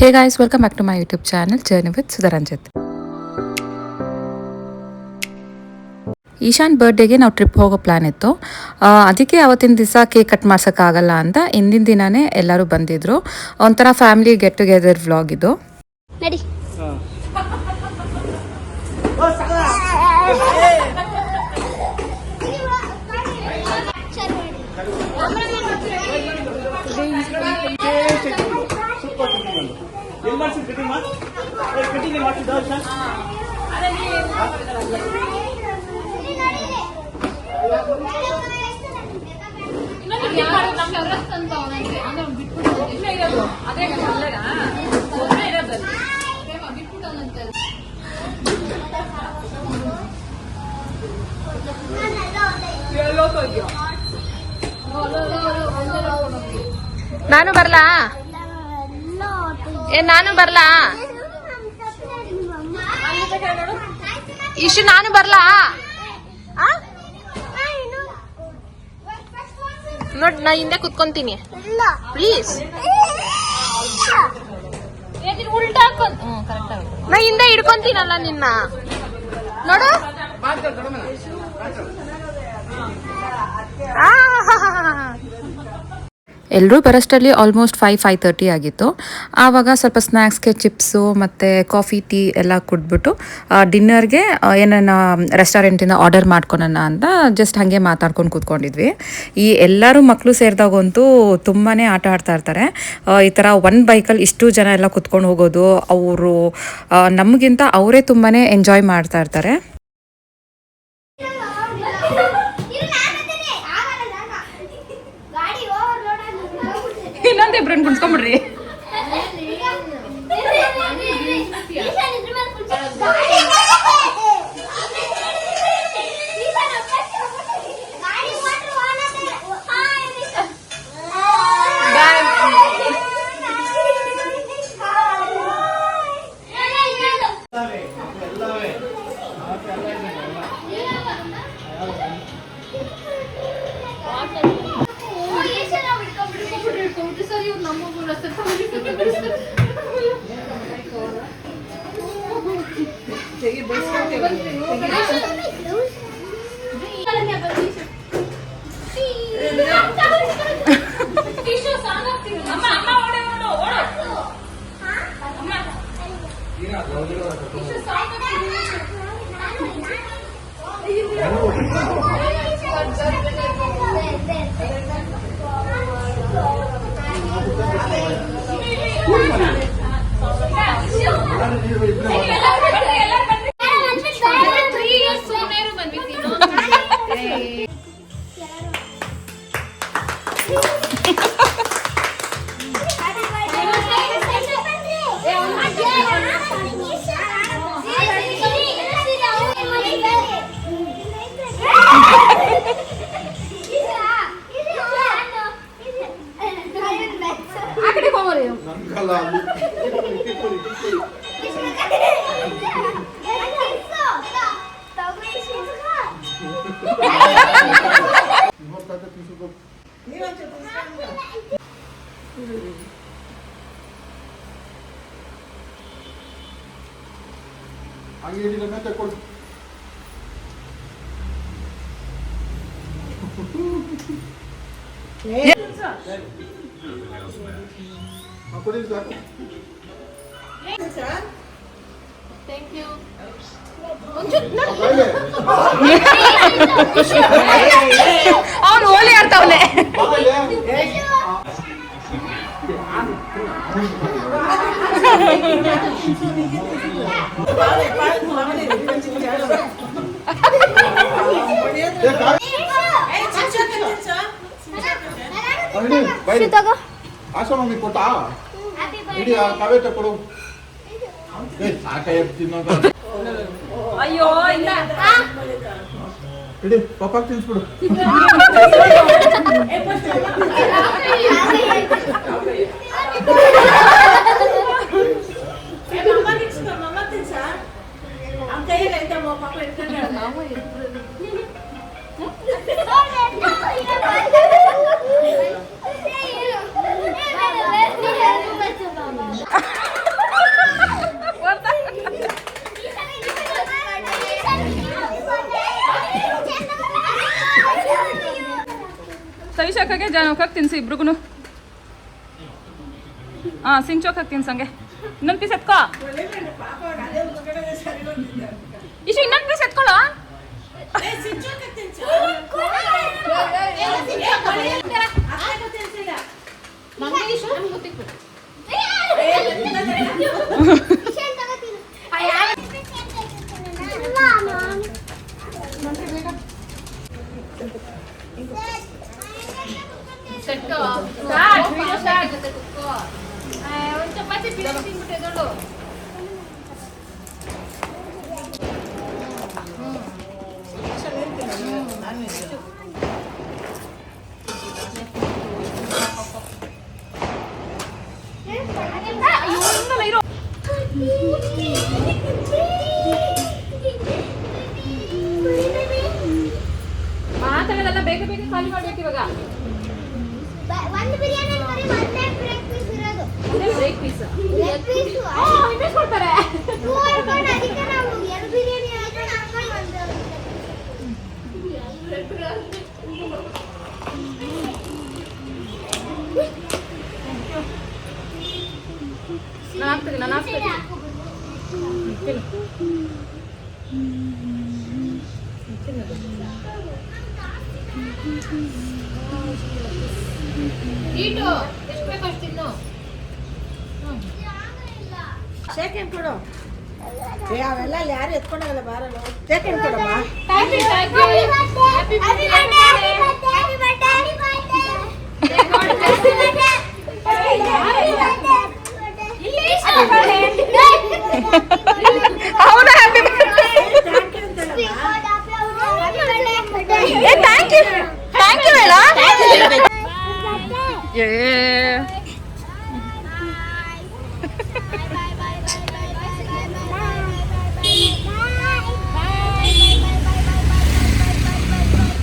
Hey guys, welcome back to my YouTube channel Journey with Sudharanjit. Ishaan ಬರ್ಡೇಗೆ ನಾವು trip ಹೋಗೋ plan ಇತ್ತು. ಅದಕ್ಕೆ ಅವತ್ತಿನ ದಿವಸ ಕೇಕ್ ಕಟ್ ಮಾಡ್ಸೋಕ್ಕಾಗಲ್ಲ ಅಂತ ಹಿಂದಿನ ದಿನವೇ ಎಲ್ಲರೂ ಬಂದಿದ್ದರು. ಒಂಥರ ಫ್ಯಾಮಿಲಿ ಗೆಟ್ ಟುಗೆದರ್ ವ್ಲಾಗ್ ಇದು. ನಾನು ಬರ್ಲಾ? ನಾನು ಬರ್ಲಾ? ಇಷ್ಟು ನಾನು ಬರ್ಲಾ? ನೋಡ್, ನಾ ಹಿಂದೆ ಕುತ್ಕೊಂತೀನಿ ಪ್ಲೀಸ್. ನಾ ಹಿಂದೆ ಹಿಡ್ಕೊಂತೀನಲ್ಲ ನಿನ್ನ, ನೋಡು. ಎಲ್ಲರೂ ಬರೋಷ್ಟರಲ್ಲಿ ಆಲ್ಮೋಸ್ಟ್ 5:30 ಆಗಿತ್ತು. ಆವಾಗ ಸ್ವಲ್ಪ ಸ್ನ್ಯಾಕ್ಸ್ಗೆ ಚಿಪ್ಸು ಮತ್ತು ಕಾಫಿ ಟೀ ಎಲ್ಲ ಕುಡ್ಬಿಟ್ಟು ಡಿನ್ನರ್ಗೆ ಏನನ್ನ ರೆಸ್ಟೋರೆಂಟಿಂದ ಆರ್ಡರ್ ಮಾಡ್ಕೊಳೋಣ ಅಂತ ಜಸ್ಟ್ ಹಾಗೆ ಮಾತಾಡ್ಕೊಂಡು ಕೂತ್ಕೊಂಡಿದ್ವಿ. ಈ ಎಲ್ಲರೂ ಮಕ್ಕಳು ಸೇರಿದಾಗಂತೂ ತುಂಬಾ ಆಟ ಆಡ್ತಾ ಇರ್ತಾರೆ. ಈ ಥರ ಒಂದು ಬೈಕಲ್ಲಿ ಇಷ್ಟು ಜನ ಎಲ್ಲ ಕುತ್ಕೊಂಡು ಹೋಗೋದು, ಅವರು ನಮಗಿಂತ ಅವರೇ ತುಂಬಾ ಎಂಜಾಯ್ ಮಾಡ್ತಾ ಇರ್ತಾರೆ. ಇನ್ನೊಂದು ಇಬ್ರನ್ನ ಕುಣಿಸ್ಕೊಂಡ್ಬಿಡ್ರಿ. ಅವನು ಹೋಲಿ ಆಡ್ತಾವನೆ. ಆಶ್ರಮ ಕೊಟ್ಟ ಇಡೀ ಕವೇಟ ಕೊಡು. ಅಯ್ಯೋ ಇಡಿ ಪಾಪ ತಿನ್ಸ್ಬಿಡು. ಸಿಂಚೋಕಾಗೆ ಜಾನೋಕಾಗಿ ತಿನ್ಸಿ ಇಬ್ರಿಗೂ. ಹಾಂ ಸಿಂಚೋಕಾಗಿ ತಿನ್ಸಂಗೆ. ಇನ್ನೊಂದು ಪೀಸ್ ಎತ್ಕೋ ಇಶು, ಇನ್ನೊಂದು ಪೀಸ್ ಎತ್ಕೊಳ್ಳೋ. ಮಾತಾಡೋದಲ್ಲ, ಬೇಗ ಬೇಗ ಖಾಲಿ ಮಾಡ್ಬೇಕು ಇವಾಗ. ಒಂದು ಬಿರಿಯಾನಿ ಬರೀ ಒಂದೇ ಬ್ರೇಕ್ ಪೀಸ್ ಇರೋದು. ಬ್ರೇಕ್ ಪೀಸ್ ಪೀಸ್ ಕೊಡ್ತಾರೆ. ಅದಕ್ಕೆ ನಾವು ಎರಡು ಬಿರಿಯಾನಿ ಹಾಕೊಂಡು ಒಂದು ನಾನು ಹಾಕ್ತೀನಿ. ಈಟು ಎಷ್ಟು ಬೇಕು ಅಷ್ಟು ತಿನ್ನು. ಸೆಕೆಂಡ್ ಕೊಡು. ಅವೆಲ್ಲ ಅಲ್ಲಿ ಯಾರು ಎತ್ಕೊಂಡಾಗಲ್ಲ ಬಾರಲ್ಲ. ಸೆಕೆಂಡ್ ಕೊಡಮ್ಮ. ಏ